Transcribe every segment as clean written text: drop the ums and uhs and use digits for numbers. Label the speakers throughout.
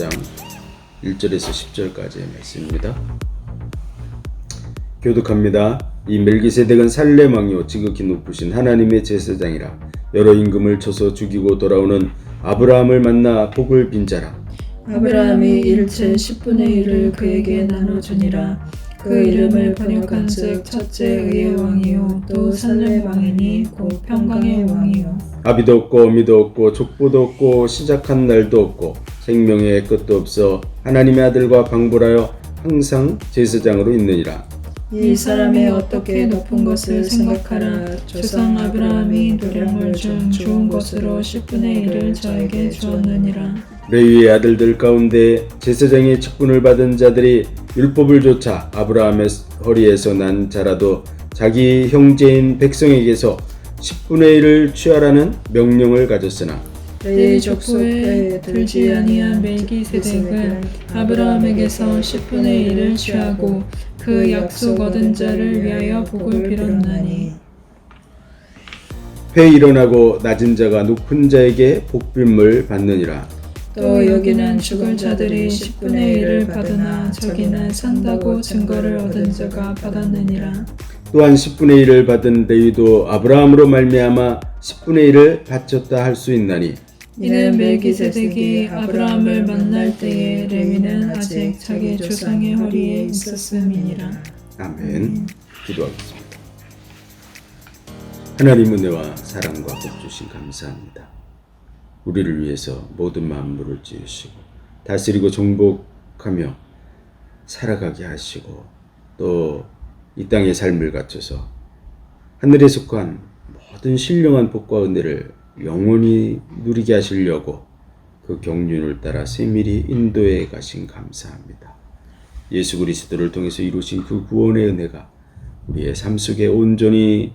Speaker 1: 14장 1절에서 10절까지의 말씀입니다. 교독합니다. 이 멜기세덱은 살렘 왕이요 지극히 높으신 하나님의 제사장이라. 여러 임금을 쳐서 죽이고 돌아오는 아브라함을 만나 복을 빈 자라.
Speaker 2: 아브라함이 일체 10분의 1을 그에게 나눠주니라. 그 이름을 번역한즉 첫째 의의 왕이요 또 살렘 왕이니 곧 평강의 왕이요.
Speaker 1: 아비도 없고 어미도 없고 족보도 없고 시작한 날도 없고 생명의 끝도 없어 하나님의 아들과 방불하여 항상 제사장으로 있느니라.
Speaker 2: 이 사람의 어떻게 높은 것을 생각하라. 조상 아브라함이 노량을 준 좋은 것으로 10분의 1을 저에게 주었느니라.
Speaker 1: 레위의 아들들 가운데 제사장의 직분을 받은 자들이 율법을 좇아 아브라함의 허리에서 난 자라도 자기 형제인 백성에게서 10분의 1을 취하라는 명령을 가졌으나
Speaker 2: 레위 족속에 들지 아니한 멜기세덱은 아브라함에게서 10분의 1을 취하고 그 약속 얻은 자를 위하여 복을 빌었나니.
Speaker 1: 회 일어나고 낮은 자가 높은 자에게 복빔을 받느니라.
Speaker 2: 또 여기는 죽을 자들이 10분의 1을 받으나 저기는 산다고 증거를 얻은 자가 받았느니라.
Speaker 1: 또한 10분의 1을 받은 레위도 아브라함으로 말미암아 10분의 1을 바쳤다 할 수 있나니
Speaker 2: 이는 멜기세덱이 아브라함을 만날 때에 레위는 아직 자기 조상의 허리에 있었음이니라.
Speaker 1: 아멘. 기도하겠습니다. 하나님 은혜와 사랑과 복 주신 감사합니다. 우리를 위해서 모든 만물을 지으시고 다스리고 정복하며 살아가게 하시고 또 이 땅의 삶을 갖춰서 하늘에 속한 모든 신령한 복과 은혜를 영원히 누리게 하시려고 그 경륜을 따라 세밀히 인도해 가신 감사합니다. 예수 그리스도를 통해서 이루신 그 구원의 은혜가 우리의 삶 속에 온전히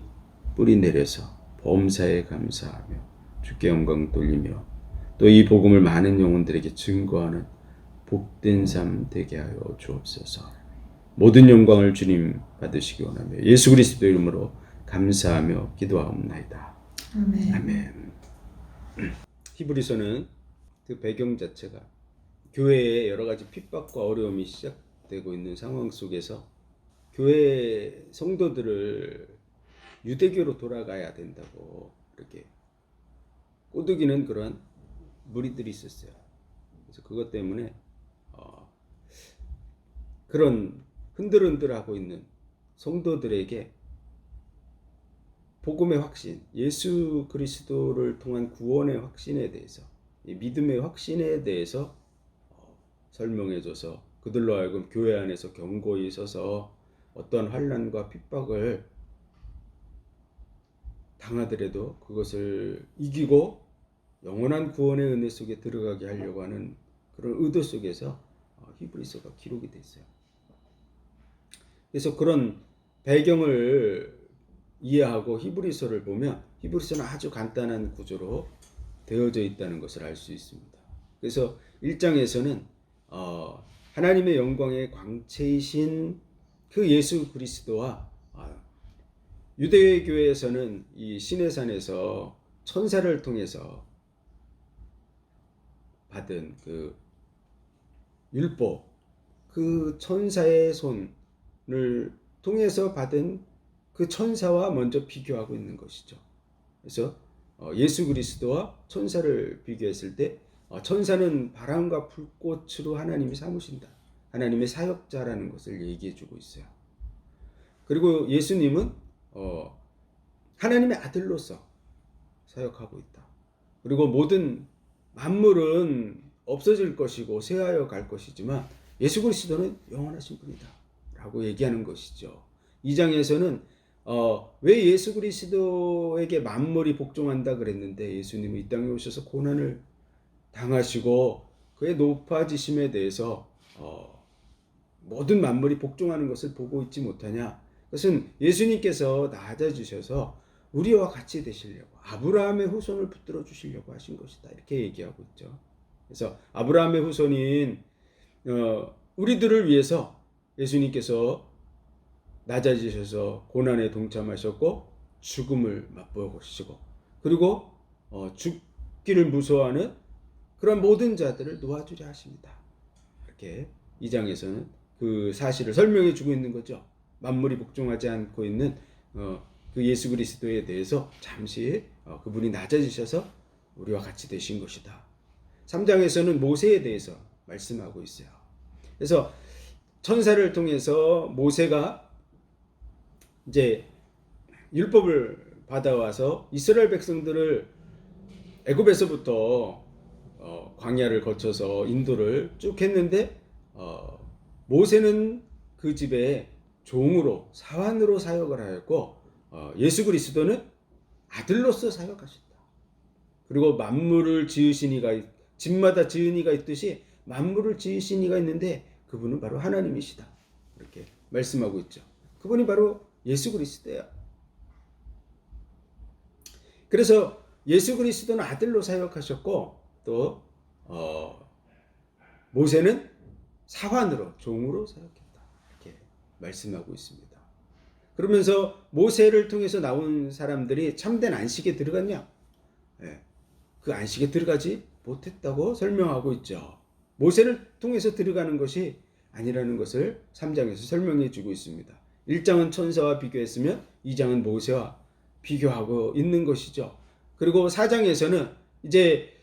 Speaker 1: 뿌리 내려서 범사에 감사하며 주께 영광 돌리며 또 이 복음을 많은 영혼들에게 증거하는 복된 삶 되게 하여 주옵소서. 모든 영광을 주님 받으시기 원하며 예수 그리스도 이름으로 감사하며 기도하옵나이다.
Speaker 2: 아멘.
Speaker 1: 아멘. 히브리서는 그 배경 자체가 교회에 여러 가지 핍박과 어려움이 시작되고 있는 상황 속에서 교회 성도들을 유대교로 돌아가야 된다고 이렇게 꼬드기는 그런 무리들이 있었어요. 그래서 그것 때문에 그런 흔들흔들하고 있는 성도들에게 복음의 확신, 예수 그리스도를 통한 구원의 확신에 대해서, 이 믿음의 확신에 대해서 설명해줘서 그들로 하여금 교회 안에서 견고히 서서 어떤 환난과 핍박을 당하더라도 그것을 이기고 영원한 구원의 은혜 속에 들어가게 하려고 하는 그런 의도 속에서 히브리서가 기록이 됐어요. 그래서 그런 배경을 이해하고 히브리서를 보면 히브리서는 아주 간단한 구조로 되어져 있다는 것을 알 수 있습니다. 그래서 1장에서는 하나님의 영광의 광채이신 그 예수 그리스도와 유대교회에서는 이 시내산에서 천사를 통해서 받은 그 율법, 그 천사의 손을 통해서 받은 그 천사와 먼저 비교하고 있는 것이죠. 그래서 예수 그리스도와 천사를 비교했을 때 천사는 바람과 불꽃으로 하나님이 삼으신다. 하나님의 사역자라는 것을 얘기해주고 있어요. 그리고 예수님은 하나님의 아들로서 사역하고 있다. 그리고 모든 만물은 없어질 것이고 쇠하여 갈 것이지만 예수 그리스도는 영원하신 분이다 라고 얘기하는 것이죠. 2장에서는 왜 예수 그리스도에게 만물이 복종한다 그랬는데 예수님은 이 땅에 오셔서 고난을 당하시고 그의 높아지심에 대해서 모든 만물이 복종하는 것을 보고 있지 못하냐. 그것은 예수님께서 낮아지셔서 우리와 같이 되시려고 아브라함의 후손을 붙들어 주시려고 하신 것이다. 이렇게 얘기하고 있죠. 그래서 아브라함의 후손인 우리들을 위해서 예수님께서 낮아지셔서 고난에 동참하셨고 죽음을 맛보시고 그리고 죽기를 무서워하는 그런 모든 자들을 놓아주려 하십니다. 이렇게 2장에서는 그 사실을 설명해 주고 있는 거죠. 만물이 복종하지 않고 있는 그 예수 그리스도에 대해서 잠시 그분이 낮아지셔서 우리와 같이 되신 것이다. 3장에서는 모세에 대해서 말씀하고 있어요. 그래서 천사를 통해서 모세가 이제 율법을 받아와서 이스라엘 백성들을 애굽에서부터 광야를 거쳐서 인도를 쭉 했는데 모세는 그 집에 종으로 사환으로 사역을 하였고 예수 그리스도는 아들로서 사역하셨다. 그리고 만물을 지으신 이가 집마다 지은 이가 있듯이 만물을 지으신 이가 있는데 그분은 바로 하나님이시다. 이렇게 말씀하고 있죠. 그분이 바로 예수 그리스도예요. 그래서 예수 그리스도는 아들로 사역하셨고 또 모세는 사환으로 종으로 사역했다. 이렇게 말씀하고 있습니다. 그러면서 모세를 통해서 나온 사람들이 참된 안식에 들어갔냐? 네, 그 안식에 들어가지 못했다고 설명하고 있죠. 모세를 통해서 들어가는 것이 아니라는 것을 3장에서 설명해 주고 있습니다. 1장은 천사와 비교했으면 2장은 모세와 비교하고 있는 것이죠. 그리고 4장에서는 이제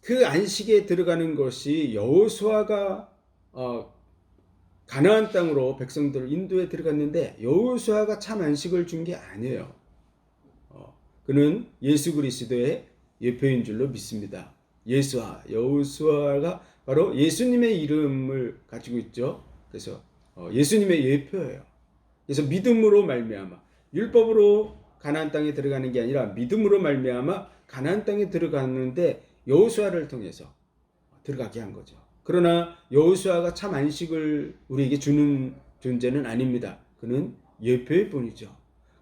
Speaker 1: 그 안식에 들어가는 것이 여호수아가 가나안 땅으로 백성들을 인도에 들어갔는데 여호수아가 참 안식을 준 게 아니에요. 그는 예수 그리스도의 예표인 줄로 믿습니다. 여호수아가 바로 예수님의 이름을 가지고 있죠. 그래서 예수님의 예표예요. 그래서 믿음으로 말미암아 율법으로 가나안 땅에 들어가는 게 아니라 믿음으로 말미암아 가나안 땅에 들어가는데 여호수아를 통해서 들어가게 한 거죠. 그러나 여호수아가 참 안식을 우리에게 주는 존재는 아닙니다. 그는 예표일 뿐이죠.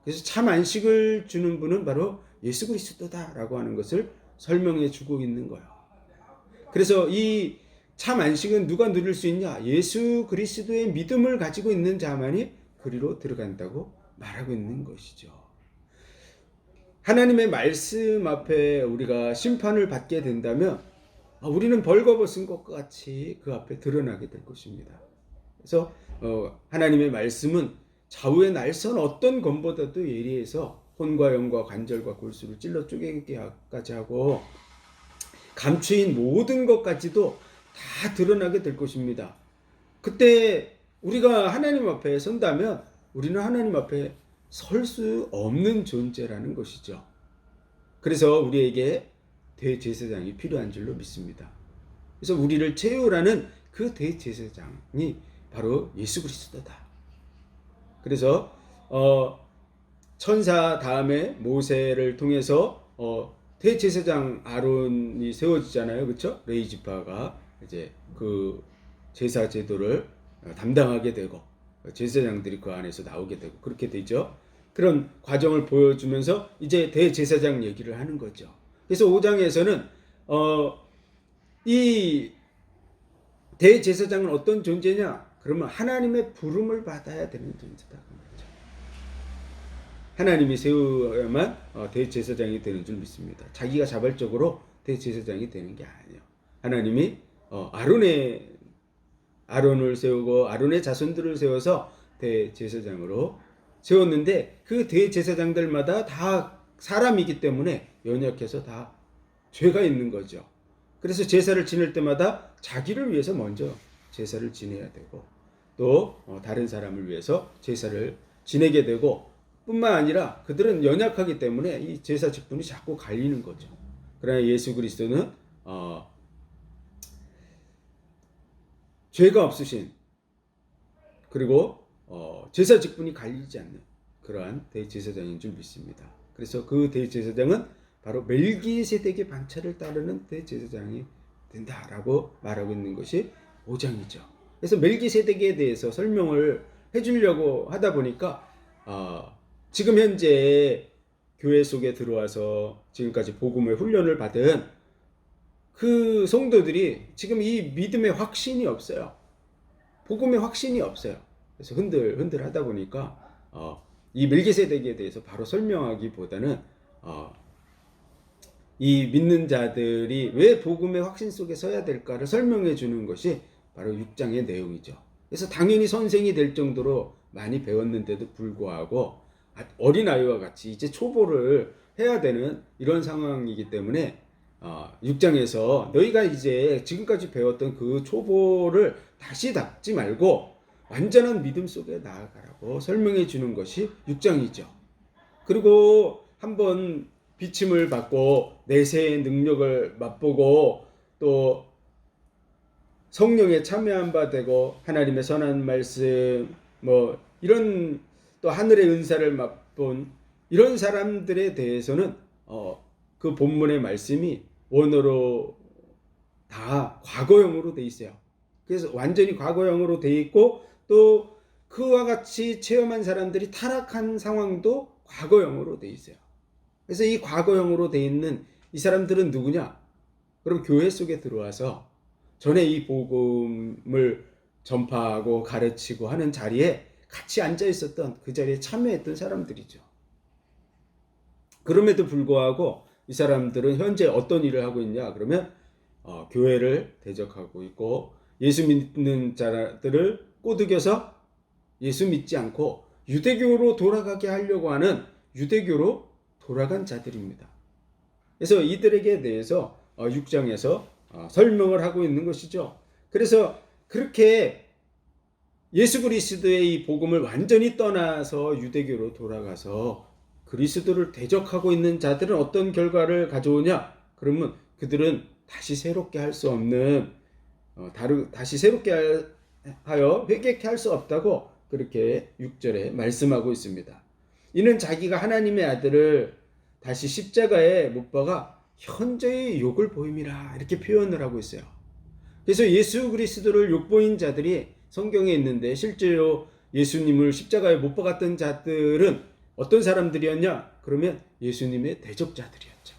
Speaker 1: 그래서 참 안식을 주는 분은 바로 예수 그리스도다라고 하는 것을 설명해 주고 있는 거예요. 그래서 이 참 안식은 누가 누릴 수 있냐? 예수 그리스도의 믿음을 가지고 있는 자만이 그리로 들어간다고 말하고 있는 것이죠. 하나님의 말씀 앞에 우리가 심판을 받게 된다면 우리는 벌거벗은 것과 같이 그 앞에 드러나게 될 것입니다. 그래서 하나님의 말씀은 좌우의 날선 어떤 검보다도 예리해서 혼과 영과 관절과 골수를 찔러 쪼개기까지 하고 감추인 모든 것까지도 다 드러나게 될 것입니다. 그때 우리가 하나님 앞에 선다면 우리는 하나님 앞에 설 수 없는 존재라는 것이죠. 그래서 우리에게 대제사장이 필요한 줄로 믿습니다. 그래서 우리를 채우라는 그 대제사장이 바로 예수 그리스도다. 그래서 천사 다음에 모세를 통해서 대제사장 아론이 세워지잖아요. 그렇죠? 레위 지파가 이제 그 제사 제도를 담당하게 되고 제사장들이 그 안에서 나오게 되고 그렇게 되죠. 그런 과정을 보여주면서 이제 대제사장 얘기를 하는 거죠. 그래서 5장에서는 이 대제사장은 어떤 존재냐? 그러면 하나님의 부름을 받아야 되는 존재다. 하나님이 세워야만 대제사장이 되는 줄 믿습니다. 자기가 자발적으로 대제사장이 되는 게 아니에요. 하나님이 아론을 세우고 아론의 자손들을 세워서 대제사장으로 세웠는데 그 대제사장들마다 다 사람이기 때문에 연약해서 다 죄가 있는 거죠. 그래서 제사를 지낼 때마다 자기를 위해서 먼저 제사를 지내야 되고 또 다른 사람을 위해서 제사를 지내게 되고 뿐만 아니라 그들은 연약하기 때문에 이 제사 직분이 자꾸 갈리는 거죠. 그러나 예수 그리스도는 죄가 없으신 그리고 제사 직분이 갈리지 않는 그러한 대제사장인 줄 믿습니다. 그래서 그 대제사장은 바로 멜기세덱의 반차를 따르는 대제사장이 된다라고 말하고 있는 것이 5장이죠. 그래서 멜기세덱에 대해서 설명을 해주려고 하다 보니까 지금 현재 교회 속에 들어와서 지금까지 복음의 훈련을 받은 그 성도들이 지금 이 믿음의 확신이 없어요. 복음의 확신이 없어요. 그래서 흔들 하다 보니까 이 멜기세덱에 대해서 바로 설명하기보다는 이 믿는 자들이 왜 복음의 확신 속에 서야 될까를 설명해 주는 것이 바로 6장의 내용이죠. 그래서 당연히 선생이 될 정도로 많이 배웠는데도 불구하고 어린아이와 같이 이제 초보를 해야 되는 이런 상황이기 때문에 6장에서 너희가 이제 지금까지 배웠던 그 초보를 다시 닦지 말고 완전한 믿음 속에 나아가라고 설명해 주는 것이 6장이죠. 그리고 한번 비침을 받고 내세의 능력을 맛보고 또 성령에 참여한 바 되고 하나님의 선한 말씀 뭐 이런 또 하늘의 은사를 맛본 이런 사람들에 대해서는 그 본문의 말씀이 원어로 다 과거형으로 돼 있어요. 그래서 완전히 과거형으로 돼 있고 또 그와 같이 체험한 사람들이 타락한 상황도 과거형으로 돼 있어요. 그래서 이 과거형으로 돼 있는 이 사람들은 누구냐? 그럼 교회 속에 들어와서 전에 이 복음을 전파하고 가르치고 하는 자리에 같이 앉아 있었던 그 자리에 참여했던 사람들이죠. 그럼에도 불구하고 이 사람들은 현재 어떤 일을 하고 있냐? 그러면 교회를 대적하고 있고 예수 믿는 자들을 꼬드겨서 예수 믿지 않고 유대교로 돌아가게 하려고 하는 유대교로 돌아간 자들입니다. 그래서 이들에게 대해서 6장에서 설명을 하고 있는 것이죠. 그래서 그렇게 예수 그리스도의 이 복음을 완전히 떠나서 유대교로 돌아가서 그리스도를 대적하고 있는 자들은 어떤 결과를 가져오냐? 그러면 그들은 다시 새롭게 할 수 없는 다시 새롭게 하여 회개케 할 수 없다고 그렇게 6절에 말씀하고 있습니다. 이는 자기가 하나님의 아들을 다시 십자가에 못 박아 현저히 욕을 보임이라 이렇게 표현을 하고 있어요. 그래서 예수 그리스도를 욕보인 자들이 성경에 있는데 실제로 예수님을 십자가에 못 박았던 자들은 어떤 사람들이었냐? 그러면 예수님의 대적자들이었죠.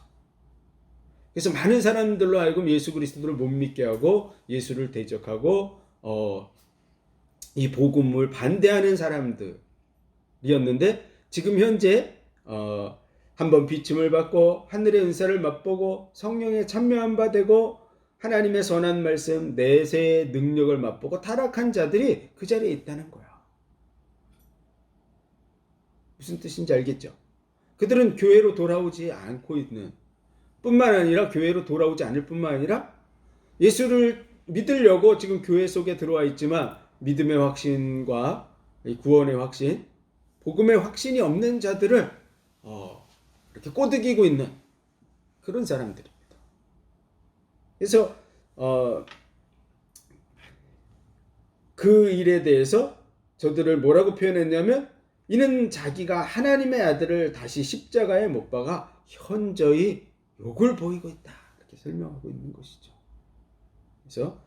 Speaker 1: 그래서 많은 사람들로 하여금 예수 그리스도를 못 믿게 하고 예수를 대적하고 이 복음을 반대하는 사람들이었는데 지금 현재 한번 비침을 받고 하늘의 은사를 맛보고 성령에 참여한 바 되고 하나님의 선한 말씀 내세의 능력을 맛보고 타락한 자들이 그 자리에 있다는 거야. 무슨 뜻인지 알겠죠? 그들은 교회로 돌아오지 않고 있는 뿐만 아니라 교회로 돌아오지 않을 뿐만 아니라 예수를 믿으려고 지금 교회 속에 들어와 있지만 믿음의 확신과 구원의 확신, 복음의 확신이 없는 자들을 이렇게 꼬드기고 있는 그런 사람들입니다. 그래서 그 일에 대해서 저들을 뭐라고 표현했냐면 이는 자기가 하나님의 아들을 다시 십자가에 못 박아 현저히 욕을 보이고 있다 이렇게 설명하고 있는 것이죠. 그래서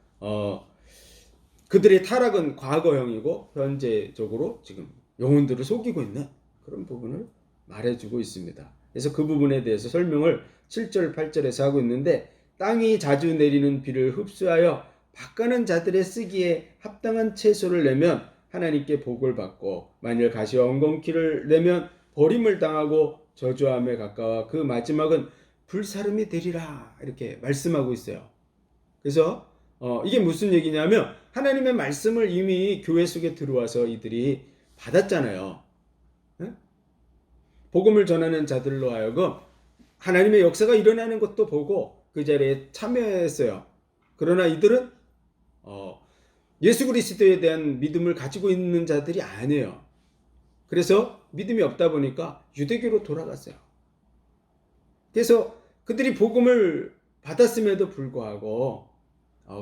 Speaker 1: 그들의 타락은 과거형이고 현재적으로 지금 영혼들을 속이고 있는 그런 부분을 말해주고 있습니다. 그래서 그 부분에 대해서 설명을 7절 8절에서 하고 있는데 땅이 자주 내리는 비를 흡수하여 밭가는 자들의 쓰기에 합당한 채소를 내면 하나님께 복을 받고 만일 가시와 엉겅퀴를 내면 버림을 당하고 저주함에 가까워 그 마지막은 불사름이 되리라 이렇게 말씀하고 있어요. 그래서 이게 무슨 얘기냐면 하나님의 말씀을 이미 교회 속에 들어와서 이들이 받았잖아요. 네? 복음을 전하는 자들로 하여금 하나님의 역사가 일어나는 것도 보고 그 자리에 참여했어요. 그러나 이들은 예수 그리스도에 대한 믿음을 가지고 있는 자들이 아니에요. 그래서 믿음이 없다 보니까 유대교로 돌아갔어요. 그래서 그들이 복음을 받았음에도 불구하고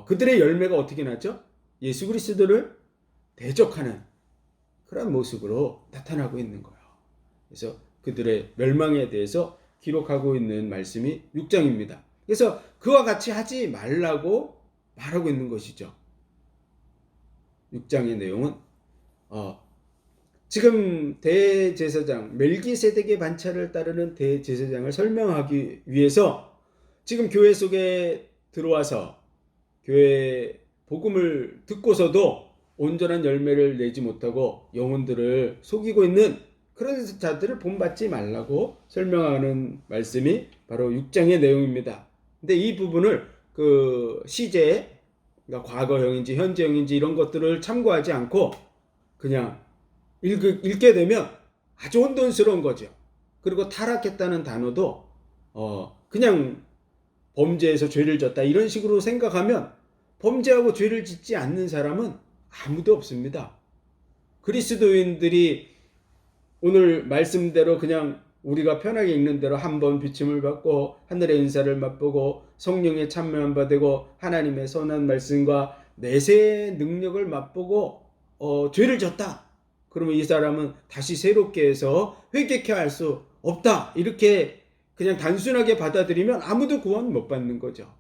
Speaker 1: 그들의 열매가 어떻게 났죠? 예수 그리스도를 대적하는 그런 모습으로 나타나고 있는 거예요. 그래서 그들의 멸망에 대해서 기록하고 있는 말씀이 6장입니다. 그래서 그와 같이 하지 말라고 말하고 있는 것이죠. 6장의 내용은 지금 대제사장 멜기세덱의 반차를 따르는 대제사장을 설명하기 위해서 지금 교회 속에 들어와서 교회 복음을 듣고서도 온전한 열매를 내지 못하고 영혼들을 속이고 있는 그런 자들을 본받지 말라고 설명하는 말씀이 바로 6장의 내용입니다. 근데 이 부분을 그 시제 그러니까 과거형인지 현재형인지 이런 것들을 참고하지 않고 그냥 읽게 되면 아주 혼돈스러운 거죠. 그리고 타락했다는 단어도 그냥 범죄에서 죄를 졌다 이런 식으로 생각하면 범죄하고 죄를 짓지 않는 사람은 아무도 없습니다. 그리스도인들이 오늘 말씀대로 그냥 우리가 편하게 읽는 대로 한번 비침을 받고 하늘의 은사를 맛보고 성령의 참여한 바 되고 하나님의 선한 말씀과 내세의 능력을 맛보고 죄를 졌다. 그러면 이 사람은 다시 새롭게 해서 회개케 할 수 없다. 이렇게 그냥 단순하게 받아들이면 아무도 구원 못 받는 거죠.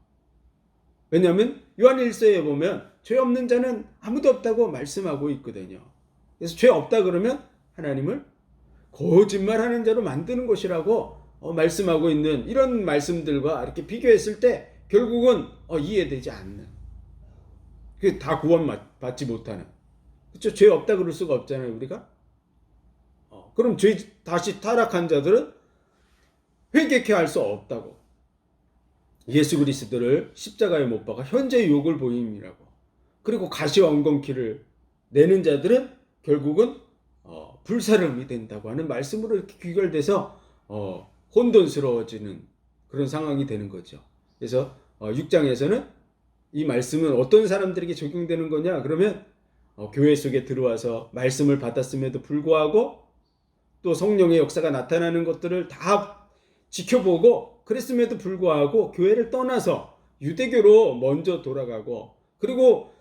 Speaker 1: 왜냐하면 요한 1서에 보면 죄 없는 자는 아무도 없다고 말씀하고 있거든요. 그래서 죄 없다 그러면 하나님을 거짓말하는 자로 만드는 것이라고 말씀하고 있는 이런 말씀들과 이렇게 비교했을 때 결국은 이해되지 않는, 그게 다 구원 받지 못하는, 그렇죠? 죄 없다 그럴 수가 없잖아요, 우리가. 그럼 다시 타락한 자들은 회개케 할 수 없다고. 예수 그리스도를 십자가에 못 박아 현재 욕을 보임이라고. 그리고 가시와 엉겅퀴를 내는 자들은 결국은 불사름이 된다고 하는 말씀으로 이렇게 귀결돼서 혼돈스러워지는 그런 상황이 되는 거죠. 그래서 6장에서는 이 말씀은 어떤 사람들에게 적용되는 거냐 그러면 교회 속에 들어와서 말씀을 받았음에도 불구하고 또 성령의 역사가 나타나는 것들을 다 지켜보고 그랬음에도 불구하고 교회를 떠나서 유대교로 먼저 돌아가고 그리고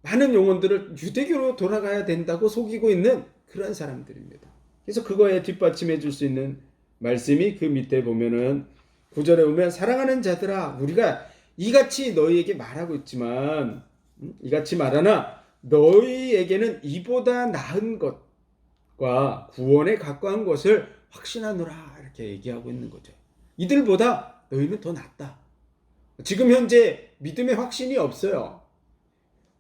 Speaker 1: 많은 영혼들을 유대교로 돌아가야 된다고 속이고 있는 그런 사람들입니다. 그래서 그거에 뒷받침해 줄 수 있는 말씀이 그 밑에 보면은 9절에 보면 사랑하는 자들아 우리가 이같이 너희에게 말하고 있지만 이같이 말하나 너희에게는 이보다 나은 것과 구원에 가까운 것을 확신하노라 이렇게 얘기하고 있는 거죠. 이들보다 너희는 더 낫다. 지금 현재 믿음의 확신이 없어요.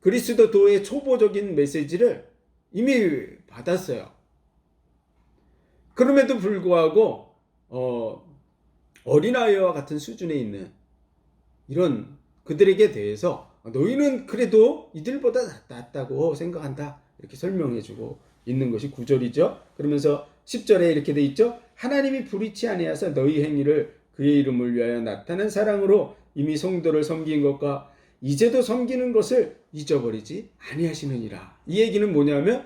Speaker 1: 그리스도도의 초보적인 메시지를 이미 받았어요. 그럼에도 불구하고 어린아이와 같은 수준에 있는 이런 그들에게 대해서 너희는 그래도 이들보다 낫다고 생각한다 이렇게 설명해주고 있는 것이 9절이죠. 그러면서 10절에 이렇게 돼 있죠. 하나님이 불의치 아니하사 너희 행위를 그의 이름을 위하여 나타난 사랑으로 이미 성도를 섬긴 것과 이제도 섬기는 것을 잊어버리지 아니하시느니라. 이 얘기는 뭐냐면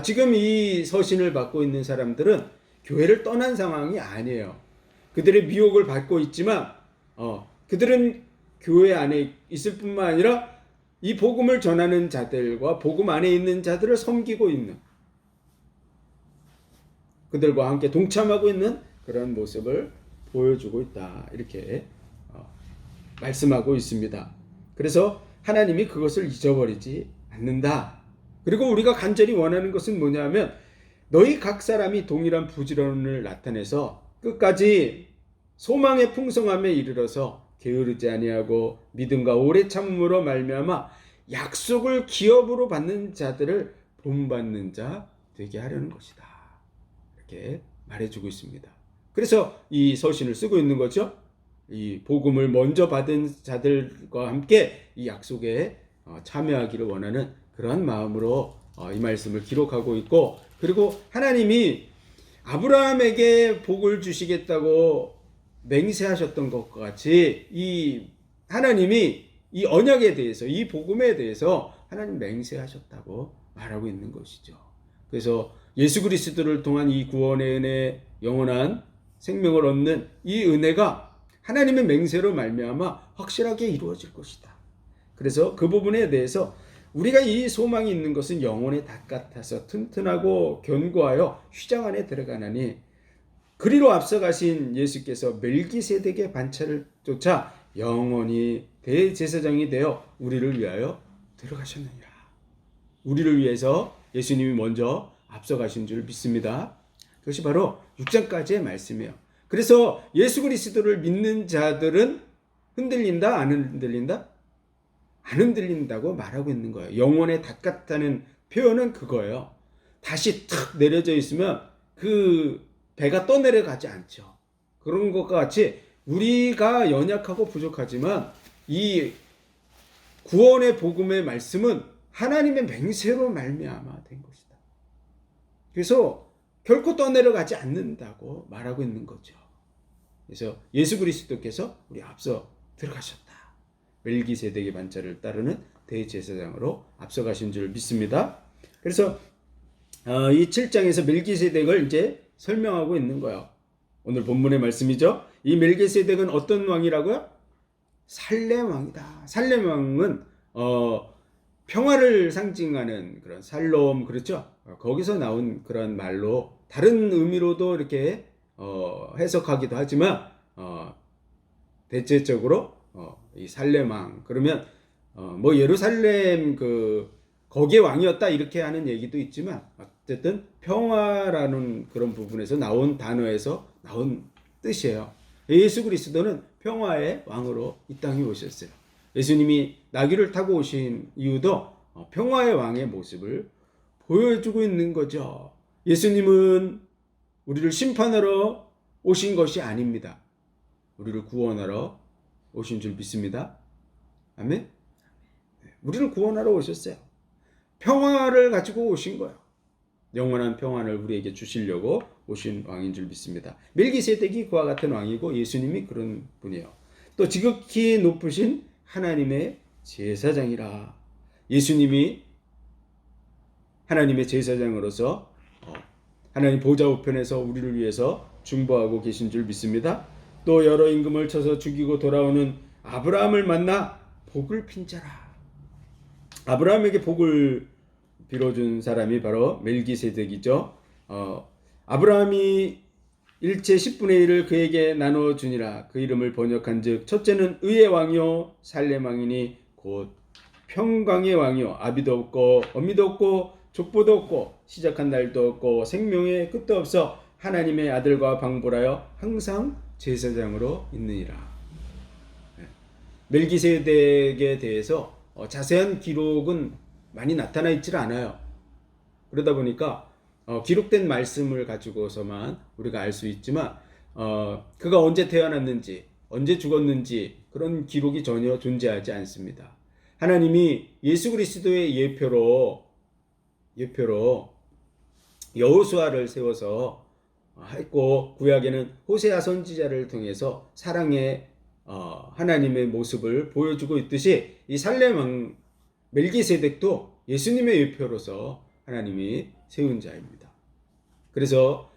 Speaker 1: 지금 이 서신을 받고 있는 사람들은 교회를 떠난 상황이 아니에요. 그들의 미혹을 받고 있지만 그들은 교회 안에 있을 뿐만 아니라 이 복음을 전하는 자들과 복음 안에 있는 자들을 섬기고 있는 그들과 함께 동참하고 있는 그런 모습을 보여주고 있다. 이렇게 말씀하고 있습니다. 그래서 하나님이 그것을 잊어버리지 않는다. 그리고 우리가 간절히 원하는 것은 뭐냐면 너희 각 사람이 동일한 부지런을 나타내서 끝까지 소망의 풍성함에 이르러서 게으르지 아니하고 믿음과 오래 참음으로 말미암아 약속을 기업으로 받는 자들을 본받는 자 되게 하려는 것이다. 이렇게 말해주고 있습니다. 그래서 이 서신을 쓰고 있는 거죠. 이 복음을 먼저 받은 자들과 함께 이 약속에 참여하기를 원하는 그러한 마음으로 이 말씀을 기록하고 있고, 그리고 하나님이 아브라함에게 복을 주시겠다고 맹세하셨던 것과 같이 이 하나님이 이 언약에 대해서 이 복음에 대해서 하나님 맹세하셨다고 말하고 있는 것이죠. 그래서 예수 그리스도를 통한 이 구원의 은혜, 영원한 생명을 얻는 이 은혜가 하나님의 맹세로 말미암아 확실하게 이루어질 것이다. 그래서 그 부분에 대해서 우리가 이 소망이 있는 것은 영혼의 닭 같아서 튼튼하고 견고하여 휘장 안에 들어가나니 그리로 앞서가신 예수께서 멜기세덱의 반차를 쫓아 영원히 대제사장이 되어 우리를 위하여 들어가셨느니라. 우리를 위해서 예수님이 먼저 앞서가신 줄 믿습니다. 그것이 바로 6장까지의 말씀이에요. 그래서 예수 그리스도를 믿는 자들은 흔들린다? 안 흔들린다? 안 흔들린다고 말하고 있는 거예요. 영혼의 닭 같다는 표현은 그거예요. 다시 탁 내려져 있으면 그 배가 떠내려가지 않죠. 그런 것과 같이 우리가 연약하고 부족하지만 이 구원의 복음의 말씀은 하나님의 맹세로 말미암아 된 것이다. 그래서 결코 떠내려가지 않는다고 말하고 있는 거죠. 그래서 예수 그리스도께서 우리 앞서 들어가셨다. 멜기세덱의 반차를 따르는 대제사장으로 앞서가신 줄 믿습니다. 그래서 이 7장에서 멜기세덱을 이제 설명하고 있는 거예요. 오늘 본문의 말씀이죠. 이 멜기세덱은 어떤 왕이라고요? 살렘 왕이다. 살렘 왕은 평화를 상징하는 그런 살롬, 그렇죠? 거기서 나온 그런 말로 다른 의미로도 이렇게 해석하기도 하지만 대체적으로 이 살렘 왕 그러면 뭐 예루살렘 거기에 왕이었다 이렇게 하는 얘기도 있지만 어쨌든 평화라는 그런 부분에서 나온 단어에서 나온 뜻이에요. 예수 그리스도는 평화의 왕으로 이 땅에 오셨어요. 예수님이 나귀를 타고 오신 이유도 평화의 왕의 모습을 보여주고 있는 거죠. 예수님은 우리를 심판하러 오신 것이 아닙니다. 우리를 구원하러 오신 줄 믿습니다. 아멘. 우리를 구원하러 오셨어요. 평화를 가지고 오신 거예요. 영원한 평안을 우리에게 주시려고 오신 왕인 줄 믿습니다. 멜기세덱이 그와 같은 왕이고 예수님이 그런 분이에요. 또 지극히 높으신 하나님의 제사장이라. 예수님이 하나님의 제사장으로서 하나님 보좌 우편에서 우리를 위해서 중보하고 계신 줄 믿습니다. 또 여러 임금을 쳐서 죽이고 돌아오는 아브라함을 만나 복을 빈 자라. 아브라함에게 복을 빌어준 사람이 바로 멜기세덱이죠. 아브라함이 일체 10분의 1을 그에게 나눠주니라. 그 이름을 번역한 즉 첫째는 의의 왕이요 살렘 왕이니 곧 평강의 왕이요 아비도 없고 어미도 없고 족보도 없고 시작한 날도 없고 생명의 끝도 없어 하나님의 아들과 방불하여 항상 제사장으로 있느니라. 멜기세덱에 대해서 자세한 기록은 많이 나타나 있질 않아요. 그러다 보니까 기록된 말씀을 가지고서만 우리가 알 수 있지만 그가 언제 태어났는지 언제 죽었는지 그런 기록이 전혀 존재하지 않습니다. 하나님이 예수 그리스도의 예표로 여호수아를 세워서 했고 구약에는 호세아 선지자를 통해서 사랑의 하나님의 모습을 보여주고 있듯이 이 살렘 왕 멜기세덱도 예수님의 예표로서 하나님이 세운 자입니다. 그래서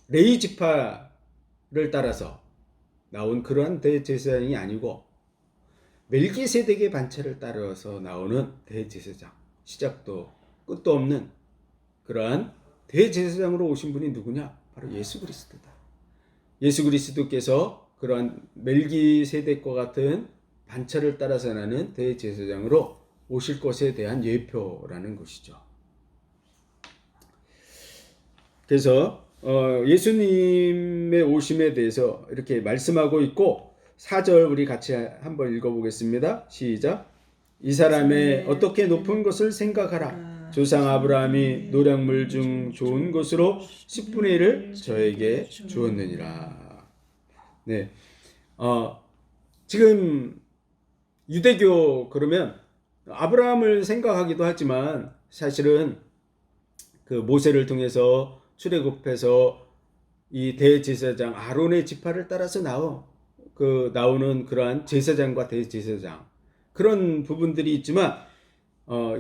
Speaker 1: 레위 지파를 따라서 나온 그러한 대제사장이 아니고 멜기세덱의 반차를 따라서 나오는 대제사장, 시작도 끝도 없는 그러한 대제사장으로 오신 분이 누구냐? 바로 예수 그리스도다. 예수 그리스도께서 그러한 멜기세덱과 같은 반차를 따라서 나는 대제사장으로 오실 것에 대한 예표라는 것이죠. 그래서 예수님의 오심에 대해서 이렇게 말씀하고 있고 4절 우리 같이 한번 읽어보겠습니다. 시작. 이 사람의 어떻게 높은 것을 생각하라. 조상 아브라함이 노량물 중 좋은 것으로 10분의 1을 저에게 주었느니라. 네, 지금 유대교 그러면 아브라함을 생각하기도 하지만 사실은 그 모세를 통해서 출애굽해서 이 대제사장 아론의 지파를 따라서 나오는 그러한 제사장과 대제사장 그런 부분들이 있지만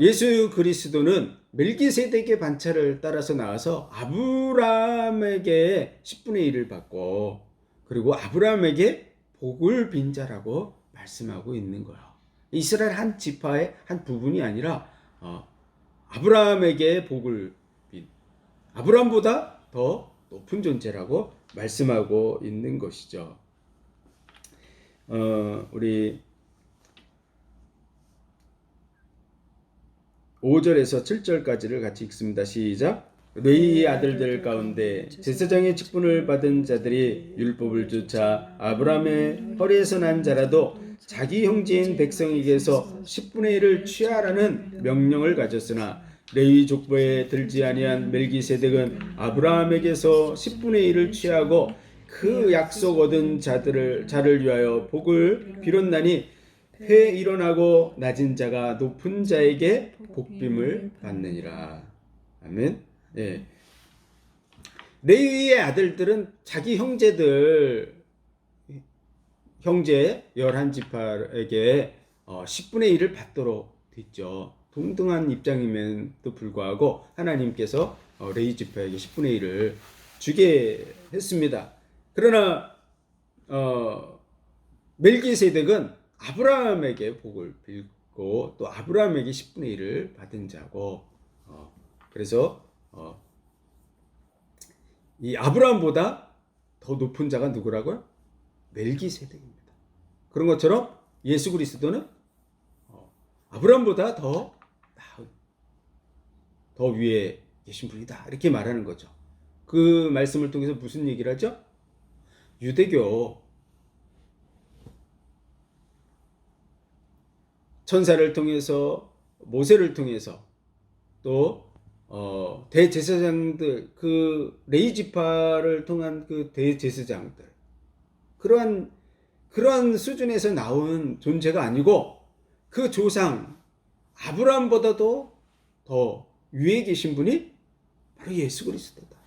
Speaker 1: 예수 그리스도는 멜기세덱의 반차를 따라서 나와서 아브라함에게 10분의 1을 받고 그리고 아브라함에게 복을 빈 자라고 말씀하고 있는 거예요. 이스라엘 한 지파의 한 부분이 아니라 아브라함에게 복을 빈 아브라함보다 더 높은 존재라고 말씀하고 있는 것이죠. 우리 5절에서 7절까지를 같이 읽습니다. 시작. 레위의 아들들 가운데 제사장의 직분을 받은 자들이 율법을 쫓아 아브라함의 허리에서 난 자라도 자기 형제인 백성에게서 10분의 1을 취하라는 명령을 가졌으나 레위 족보에 들지 아니한 멜기세덱은 아브라함에게서 10분의 1을 취하고 그 약속 얻은 자를 위하여 복을 빌었나니 해 일어나고 낮은 자가 높은 자에게 복빔을 받느니라. 아멘. 예. 레위의 아들들은 자기 형제 11지파에게 10분의 1을 받도록 됐죠. 동등한 입장임에도 불구하고 하나님께서 레위 지파에게 10분의 1을 주게 했습니다. 그러나 멜기세덱은 아브라함에게 복을 빌고 또 아브라함에게 10분의 1을 받은 자고, 그래서 이 아브라함보다 더 높은 자가 누구라고요? 멜기세덱입니다. 그런 것처럼 예수 그리스도는 아브라함보다 더 위에 계신 분이다, 이렇게 말하는 거죠. 그 말씀을 통해서 무슨 얘기를 하죠? 유대교 천사를 통해서, 모세를 통해서, 또 대제사장들, 그 레위 지파를 통한 그 대제사장들, 그러한 수준에서 나온 존재가 아니고 그 조상 아브라함보다도 더 위에 계신 분이 바로 예수 그리스도다.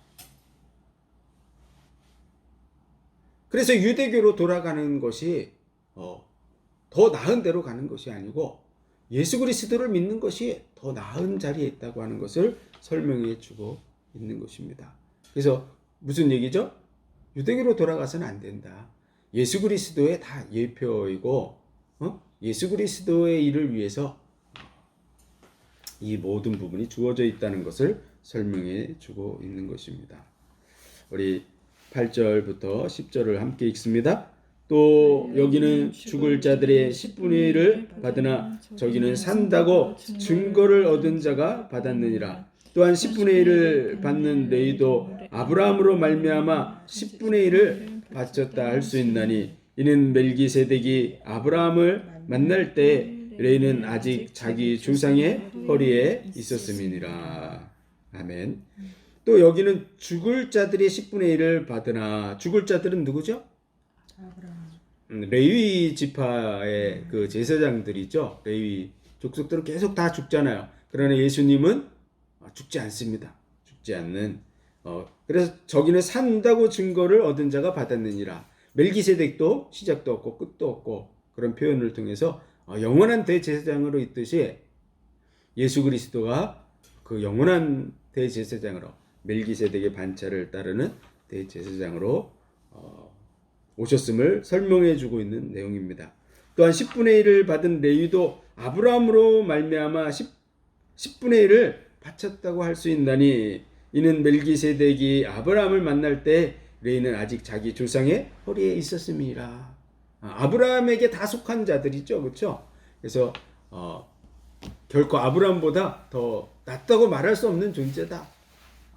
Speaker 1: 그래서 유대교로 돌아가는 것이 더 나은 데로 가는 것이 아니고 예수 그리스도를 믿는 것이 더 나은 자리에 있다고 하는 것을 설명해 주고 있는 것입니다. 그래서 무슨 얘기죠? 유대교로 돌아가서는 안 된다. 예수 그리스도의 다 예표이고 예수 그리스도의 일을 위해서 이 모든 부분이 주어져 있다는 것을 설명해 주고 있는 것입니다. 우리 8절부터 10절을 함께 읽습니다. 또 여기는 죽을 자들의 10분의 1을 받으나 저기는 산다고 증거를 얻은 자가 받았느니라. 또한 10분의 1을 받는 레위도 아브라함으로 말미암아 10분의 1을 바쳤다 할 수 있나니 이는 멜기세덱이 아브라함을 만날 때 레위는 아직 자기 조상의 허리에 있었음이니라. 아멘. 또 여기는 죽을 자들의 10분의 1을 받으나, 죽을 자들은 누구죠? 레위 지파의 그 제사장들이죠. 레위 족속들은 계속 다 죽잖아요. 그러나 예수님은 죽지 않습니다. 죽지 않는. 그래서 저기는 산다고 증거를 얻은 자가 받았느니라. 멜기세덱도 시작도 없고 끝도 없고 그런 표현을 통해서 영원한 대제사장으로 있듯이 예수 그리스도가 그 영원한 대제사장으로, 멜기세덱의 반차를 따르는 대제사장으로 오셨음을 설명해 주고 있는 내용입니다. 또한 10분의 1을 받은 레위도 아브라함으로 말미암아 10분의 1을 바쳤다고 할 수 있나니 이는 멜기세덱이 아브라함을 만날 때 레위는 아직 자기 조상의 허리에 있었음이라. 아브라함에게 다 속한 자들이죠, 그렇죠? 그래서 결코 아브라함보다 더 낫다고 말할 수 없는 존재다,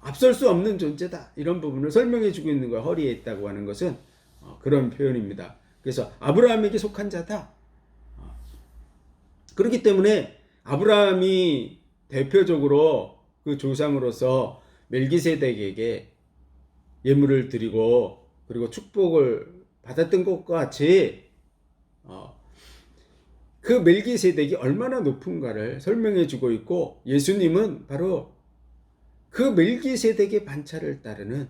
Speaker 1: 앞설 수 없는 존재다, 이런 부분을 설명해 주고 있는 거예요. 허리에 있다고 하는 것은 그런 표현입니다. 그래서 아브라함에게 속한 자다. 그렇기 때문에 아브라함이 대표적으로 그 조상으로서 멜기세덱에게 예물을 드리고 그리고 축복을 받았던 것과 같이 그 멜기세덱이 얼마나 높은가를 설명해 주고 있고, 예수님은 바로 그 멜기세덱의 반차를 따르는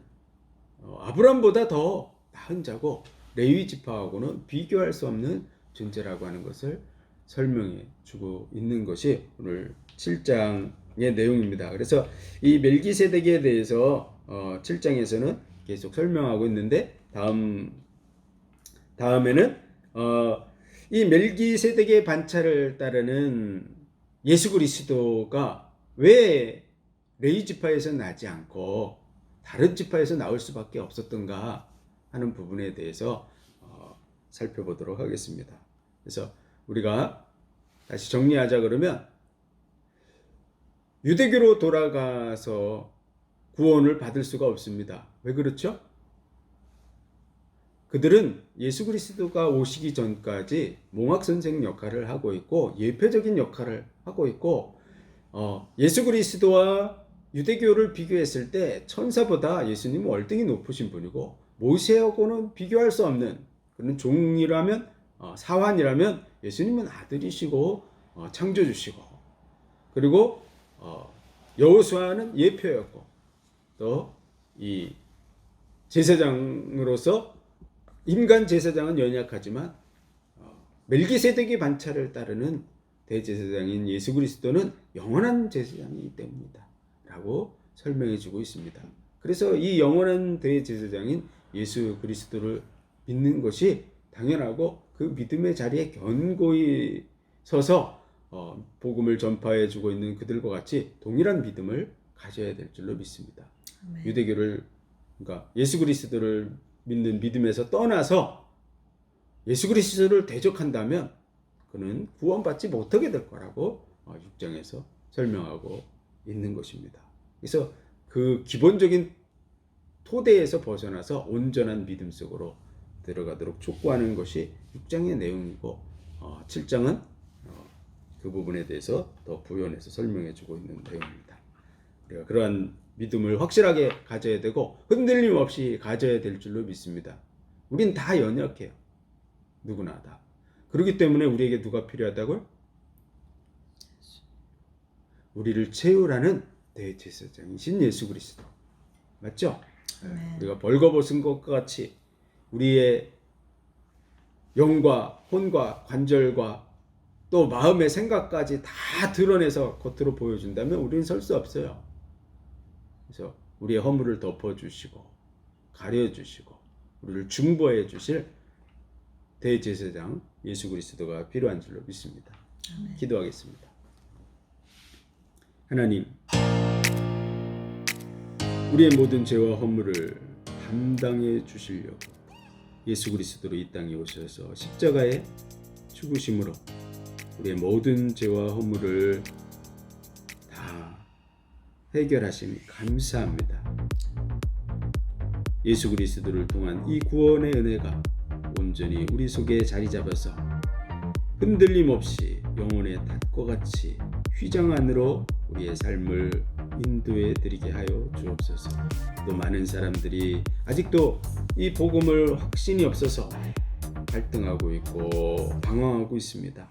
Speaker 1: 아브라함보다 더 나은 자고 레위 지파하고는 비교할 수 없는 존재라고 하는 것을 설명해 주고 있는 것이 오늘 7장의 내용입니다. 그래서 이 멜기세덱에 대해서 7장에서는 계속 설명하고 있는데, 다음에는 이 멜기세덱의 반차를 따르는 예수 그리스도가 왜 레위 지파에서 나지 않고 다른 지파에서 나올 수밖에 없었던가 하는 부분에 대해서 살펴보도록 하겠습니다. 그래서 우리가 다시 정리하자 그러면, 유대교로 돌아가서 구원을 받을 수가 없습니다. 왜 그렇죠? 그들은 예수 그리스도가 오시기 전까지 몽학선생 역할을 하고 있고 예표적인 역할을 하고 있고, 예수 그리스도와 유대교를 비교했을 때 천사보다 예수님은 월등히 높으신 분이고 모세하고는 비교할 수 없는 그런 종이라면, 사환이라면 예수님은 아들이시고 창조주시고, 그리고 여호수아는 예표였고, 또 이 제사장으로서 인간 제사장은 연약하지만 멜기세덱의 반차를 따르는 대제사장인 예수 그리스도는 영원한 제사장이기 때문이다 라고 설명해 주고 있습니다. 그래서 이 영원한 대제사장인 예수 그리스도를 믿는 것이 당연하고, 그 믿음의 자리에 견고히 서서 복음을 전파해 주고 있는 그들과 같이 동일한 믿음을 가져야 될 줄로 믿습니다.
Speaker 2: 아멘.
Speaker 1: 유대교를, 그러니까 예수 그리스도를 믿는 믿음에서 떠나서 예수 그리스도를 대적한다면 그는 구원받지 못하게 될 거라고 6장에서 설명하고 있는 것입니다. 그래서 그 기본적인 토대에서 벗어나서 온전한 믿음 속으로 들어가도록 촉구하는 것이 6장의 내용이고, 7장은 그 부분에 대해서 더 부연해서 설명해 주고 있는 내용입니다. 우리가 그러한 믿음을 확실하게 가져야 되고 흔들림 없이 가져야 될 줄로 믿습니다. 우린 다 연약해요. 누구나 다. 그렇기 때문에 우리에게 누가 필요하다고요? 우리를 채우라는 대제사장이신 예수 그리스도. 맞죠?
Speaker 2: 네.
Speaker 1: 우리가 벌거벗은 것과 같이 우리의 영과 혼과 관절과 또 마음의 생각까지 다 드러내서 겉으로 보여준다면 우리는 설 수 없어요. 그래서 우리의 허물을 덮어주시고 가려주시고 우리를 중보해 주실 대제사장 예수 그리스도가 필요한 줄로 믿습니다.
Speaker 2: 아멘.
Speaker 1: 기도하겠습니다. 하나님, 우리의 모든 죄와 허물을 담당해 주시려고 예수 그리스도로 이 땅에 오셔서 십자가의 죽으심으로 우리의 모든 죄와 허물을 다 해결하심 감사합니다. 예수 그리스도를 통한 이 구원의 은혜가 온전히 우리 속에 자리 잡아서 흔들림 없이 영혼의 닷과 같이 휘장 안으로 우리의 삶을 인도해 드리게 하여 주옵소서. 또 많은 사람들이 아직도 이 복음을 확신이 없어서 갈등하고 있고 방황하고 있습니다.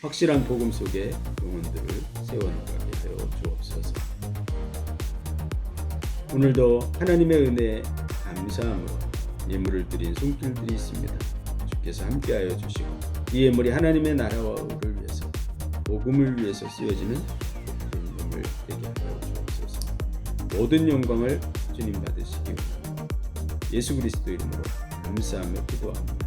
Speaker 1: 확실한 복음 속에 영혼들을 세워나가게 하여 주옵소서. 오늘도 하나님의 은혜에 감사함으로 예물을 드린 손길들이 있습니다. 주께서 함께하여 주시고 이 예물이 하나님의 나라와 의를 위해서 복음을 위해서 쓰여지는 예물을 되게 하여 주옵소서. 모든 영광을 주님 받으시기 원합니다. 예수 그리스도 이름으로 감사하며 기도합니다.